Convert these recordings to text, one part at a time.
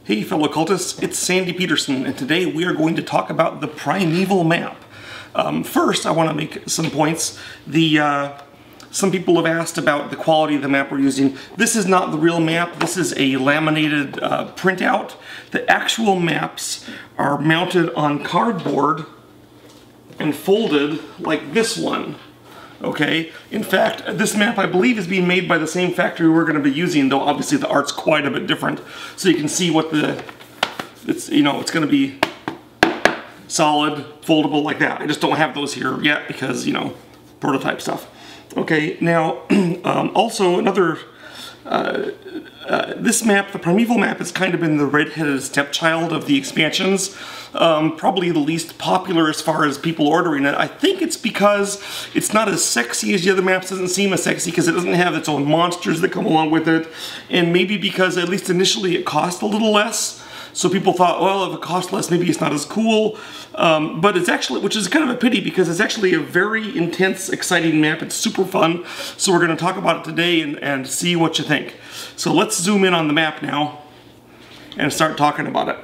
Hey fellow cultists, it's Sandy Peterson, and today we are going to talk about the Primeval map. First, I want to make some points. Some people have asked about the quality of the map we're using. This is not the real map, this is a laminated printout. The actual maps are mounted on cardboard and folded like this one. Okay, in fact, this map I believe is being made by the same factory we're going to be using, though obviously the art's quite a bit different. So you can see what it's going to be solid, foldable like that. I just don't have those here yet because, prototype stuff. Okay, now, also another, this map, the Primeval map, has kind of been the red-headed stepchild of the expansions. Probably the least popular as far as people ordering it. I think it's because it's not as sexy as the other maps, doesn't seem as sexy because it doesn't have its own monsters that come along with it, and maybe because at least initially it cost a little less. So people thought, well, if it costs less, maybe it's not as cool. But it's actually, which is kind of a pity because it's actually a very intense, exciting map. It's super fun. So we're going to talk about it today and see what you think. So let's zoom in on the map now and start talking about it.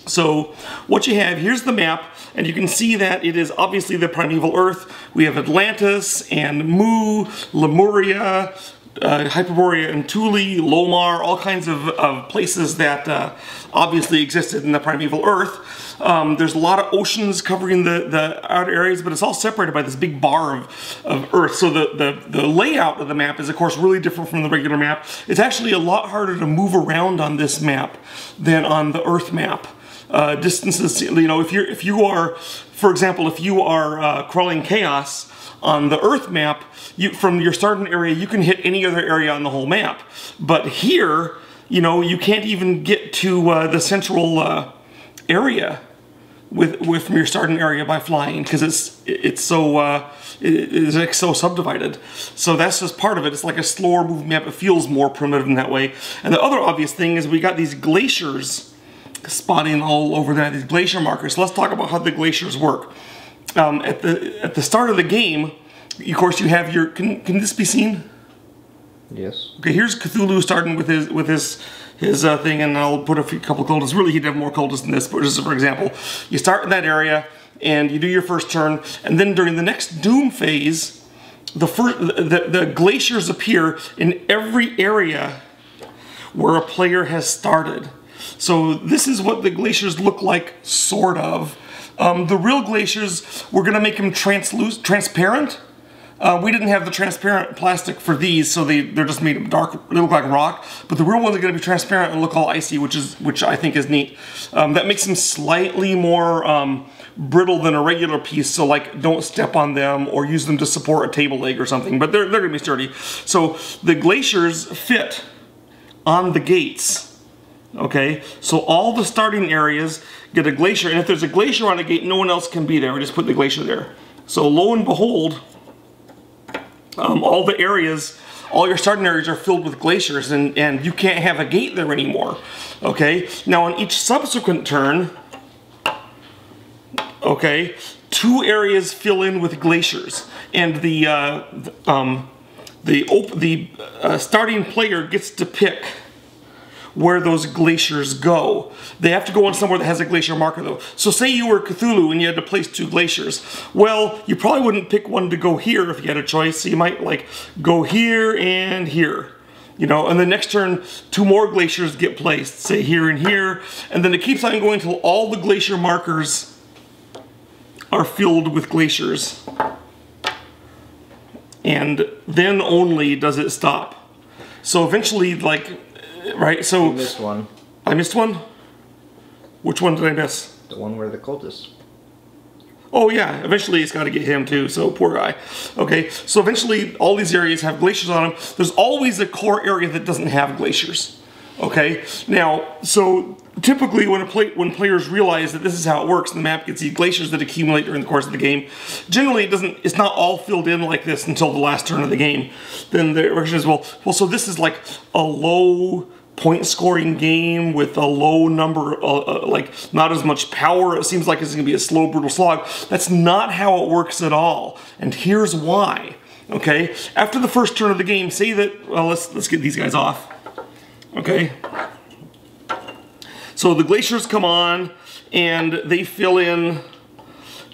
So what you have, here's the map, and you can see that it is obviously the Primeval Earth. We have Atlantis and Mu, Lemuria, Hyperborea and Thule, Lomar, all kinds of places that obviously existed in the Primeval Earth. There's a lot of oceans covering the outer areas, but it's all separated by this big bar of Earth. So the layout of the map is, of course, really different from the regular map. It's actually a lot harder to move around on this map than on the Earth map. Distances, if you are, for example, if you are crawling chaos on the Earth map, from your starting area, you can hit any other area on the whole map. But here, you can't even get to the central area from your starting area by flying because it's so subdivided. So that's just part of it. It's like a slower moving map. It feels more primitive in that way. And the other obvious thing is we got these glaciers spotting all over there, these glacier markers. So let's talk about how the glaciers work. At the start of the game, of course, you have your. Can this be seen? Yes. Okay, here's Cthulhu starting with his thing, and I'll put a couple cultists. Really, he'd have more cultists than this, but just for example, you start in that area and you do your first turn, and then during the next Doom phase, the glaciers appear in every area where a player has started. So this is what the glaciers look like, sort of. The real glaciers, we're going to make them transparent. We didn't have the transparent plastic for these, so they're just made of dark, they look like rock. But the real ones are going to be transparent and look all icy, which I think is neat. That makes them slightly more brittle than a regular piece, so like don't step on them or use them to support a table leg or something, but they're going to be sturdy. So the glaciers fit on the gates. Okay, so all the starting areas get a glacier, and if there's a glacier on a gate, no one else can be there. We just put the glacier there. So lo and behold, all the areas, all your starting areas are filled with glaciers, and you can't have a gate there anymore. Okay, now on each subsequent turn, okay, 2 areas fill in with glaciers, and the starting player gets to pick where those glaciers go. They have to go on somewhere that has a glacier marker though. So say you were Cthulhu and you had to place 2 glaciers. Well, you probably wouldn't pick one to go here if you had a choice. So you might like go here and here. And the next turn 2 more glaciers get placed, say here and here. And then it keeps on going until all the glacier markers are filled with glaciers. And then only does it stop. So eventually, right, so... You missed one. I missed one? Which one did I miss? The one where the cultists. Oh yeah, eventually it's got to get him too, so poor guy. Okay, so eventually all these areas have glaciers on them. There's always a core area that doesn't have glaciers. Okay, now, so typically when players realize that this is how it works, and the map gets these glaciers that accumulate during the course of the game, generally it's not all filled in like this until the last turn of the game. Then the question is, well, so this is like a low point scoring game with a low number, like not as much power. It seems like it's going to be a slow, brutal slog. That's not how it works at all, and here's why. Okay, after the first turn of the game, say that, well, let's get these guys off. Okay. So the glaciers come on, and they fill in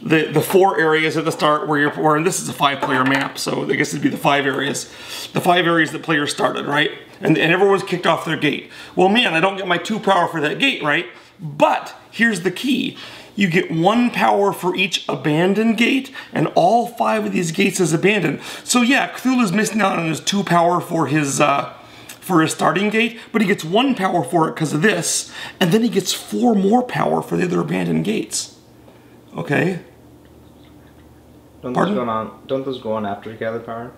the 4 areas at the start and this is a 5-player map, so I guess it'd be the 5 areas. The 5 areas that players started, right? And everyone's kicked off their gate. Well, man, I don't get my 2 power for that gate, right? But here's the key. You get 1 power for each abandoned gate, and all 5 of these gates is abandoned. So yeah, Cthulhu's missing out on his 2 power for his starting gate, but he gets 1 power for it because of this, and then he gets 4 more power for the other abandoned gates. Okay? Don't those go on after you gather power?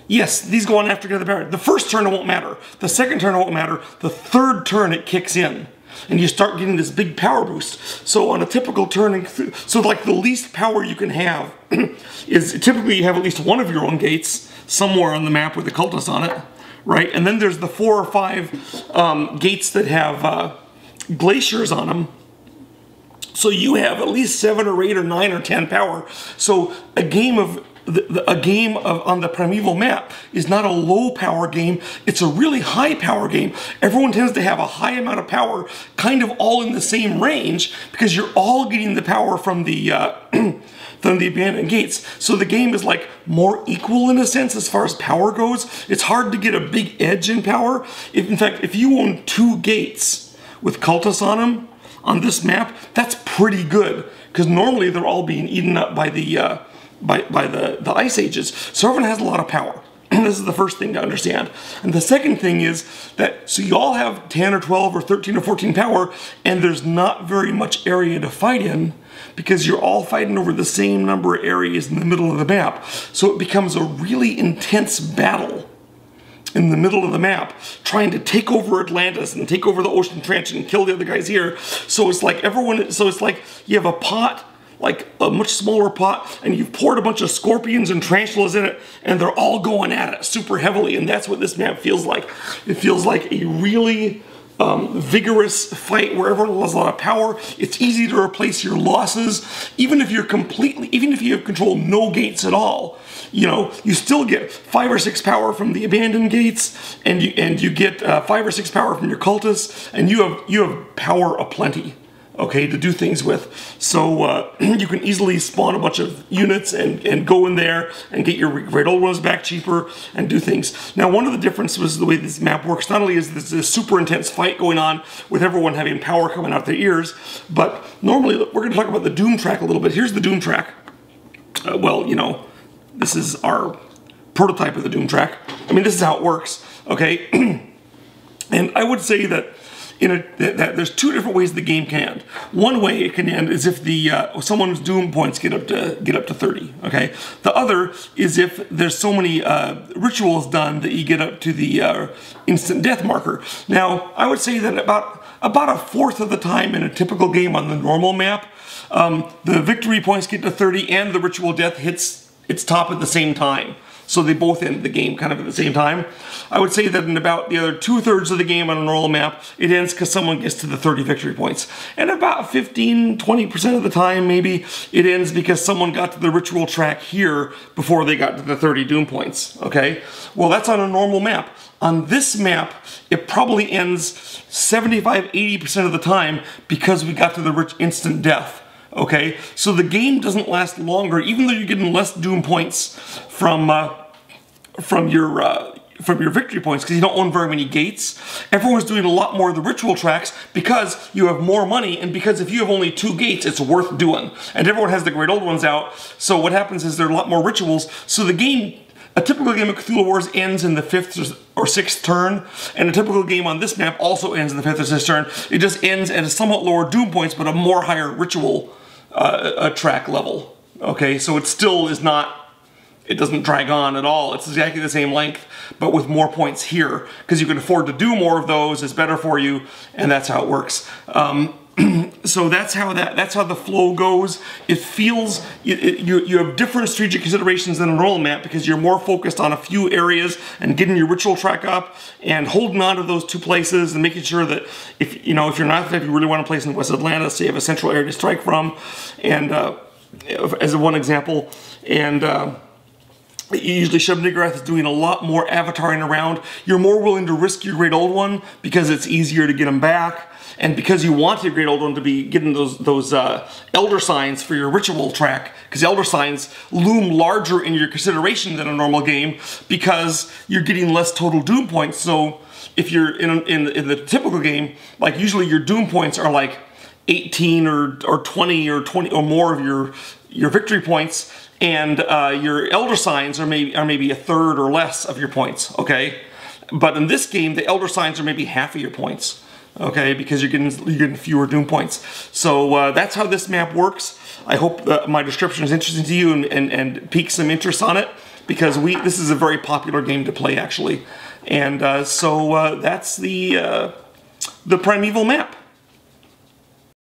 Yes, these go on after gather power. The first turn it won't matter. The second turn it won't matter. The third turn it kicks in. And you start getting this big power boost. So on a typical turn, so like the least power you can have is typically you have at least 1 of your own gates somewhere on the map with the cultists on it, right? And then there's the 4 or 5 gates that have glaciers on them. So you have at least 7 or 8 or 9 or 10 power. So a game of on the Primeval map is not a low power game, it's a really high power game. Everyone tends to have a high amount of power, kind of all in the same range, because you're all getting the power from the than the abandoned gates. So the game is like more equal in a sense as far as power goes. It's hard to get a big edge in power. In fact, if you own 2 gates with cultists on them, on this map, that's pretty good, because normally they're all being eaten up by the ice ages. So everyone has a lot of power. This is the first thing to understand. And the second thing is that, so you all have 10 or 12 or 13 or 14 power, and there's not very much area to fight in, because you're all fighting over the same number of areas in the middle of the map. So it becomes a really intense battle in the middle of the map, trying to take over Atlantis and take over the ocean trench and kill the other guys here. So it's like it's like you have a pot, like a much smaller pot, and you've poured a bunch of scorpions and tarantulas in it, and they're all going at it super heavily, and that's what this map feels like. It feels like a really vigorous fight where everyone has a lot of power. It's easy to replace your losses, even if you have control no gates at all. You know, you still get 5 or 6 power from the abandoned gates, and you get 5 or 6 power from your cultists, and you have power aplenty, okay, to do things with. So you can easily spawn a bunch of units and go in there and get your great old ones back cheaper and do things. Now, one of the differences was the way this map works. Not only is this super intense fight going on with everyone having power coming out their ears, but normally we're going to talk about the Doom track a little bit. Here's the Doom track. Well, you know, this is our prototype of the Doom track. I mean, this is how it works, okay? And I would say that that there's 2 different ways the game can end. One way it can end is if someone's Doom points get up to 30, okay? The other is if there's so many rituals done that you get up to the instant death marker. Now, I would say that about 1/4 of the time in a typical game on the normal map, the victory points get to 30 and the ritual death hits its top at the same time. So they both end the game kind of at the same time. I would say that in about the other 2/3 of the game on a normal map, it ends because someone gets to the 30 victory points. And about 15-20% of the time, maybe, it ends because someone got to the ritual track here before they got to the 30 Doom points, okay? Well, that's on a normal map. On this map, it probably ends 75-80% of the time because we got to the instant death. Okay, so the game doesn't last longer, even though you're getting less Doom points from your victory points, because you don't own very many gates. Everyone's doing a lot more of the ritual tracks because you have more money, and because if you have only 2 gates, it's worth doing. And everyone has the great old ones out, so what happens is there are a lot more rituals. So the game, a typical game of Cthulhu Wars ends in the 5th or 6th turn, and a typical game on this map also ends in the 5th or 6th turn. It just ends at a somewhat lower Doom points, but a more higher ritual track level. Okay, so it still is not, it doesn't drag on at all. It's exactly the same length, but with more points here, because you can afford to do more of those. It's better for you, and that's how it works. So that's how the flow goes. It feels, you have different strategic considerations than a normal map because you're more focused on a few areas and getting your ritual track up and holding on to those 2 places and making sure that if you're not, if you really want to place in West Atlantis, so you have a central area to strike from, and as one example, and Usually Shub-Niggurath is doing a lot more avataring around. You're more willing to risk your Great Old One because it's easier to get them back, and because you want your Great Old One to be getting those Elder Signs for your ritual track, because Elder Signs loom larger in your consideration than a normal game because you're getting less total Doom points. So if you're in the typical game, like usually your Doom points are like 18 or 20 or more of your victory points, and your Elder Signs are maybe a third or less of your points, okay? But in this game, the Elder Signs are maybe half of your points, okay? Because you're getting fewer Doom points. So that's how this map works. I hope my description is interesting to you and piques some interest on it, because this is a very popular game to play, actually. And so that's the Primeval map.